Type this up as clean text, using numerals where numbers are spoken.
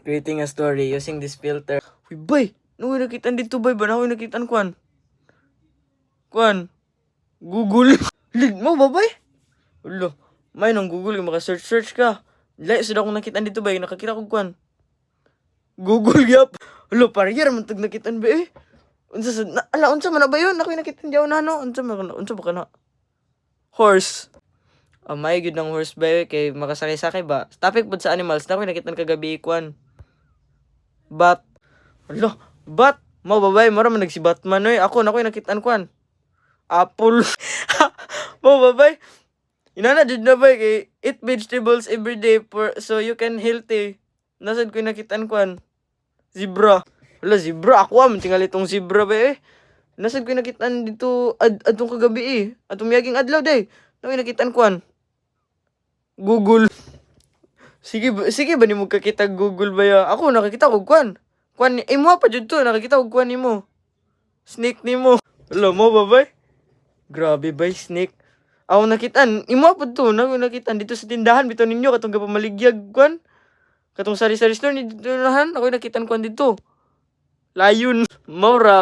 Creating a story using this filter. Uy, bay! Nung nakitaan dito, bay ba? Nung nakitaan kuan? Google. Lig mo ba, bay? Ulo. May nung Google, maka-search ka. Layo, sudah akong nakitaan dito, bay. Nakakita ko kuan. Google, yap. Ulo, pariyar, mantag nakitaan, bay. Unsa man na ba yun? Ako'y nakitaan diyaw na, no? Unsa ba ka na? Horse. May good ng horse ba kay makasakay-sakay ba? Topic po sa animals, na ako'y nakitaan kagabi, kuan. Bat. Alo, bat. Mau babay, mara man nagsi Batman oy. Ako nakoy nakitaan kuan. Apple. Mau babay. Inana jud na bay kay eat vegetables every day so you can healthy. Nasad ko nakitaan kuan. Zebra. Wala zebra ako man tingali tong zebra ba Nasad ko nakitaan dito adtong kagabi Atong miyaging adlaw day. Nakoy nakitaan kuan. Google. Sige ba nimo kakita Google ba ya? Ako nakakita ko kuan. Kuan imo pa jud to, nakakita ko kuan nimo. Snake nimo. Hello mo babay. Grabe bay snake. Ako nakitaan, imo pa to, nakitaan dito sa tindahan bitaw ninyo katong gapamaligyag kuan. Katong sari-sari store ni dito nahan, ako nakitaan kuan dito. Lion, Maura.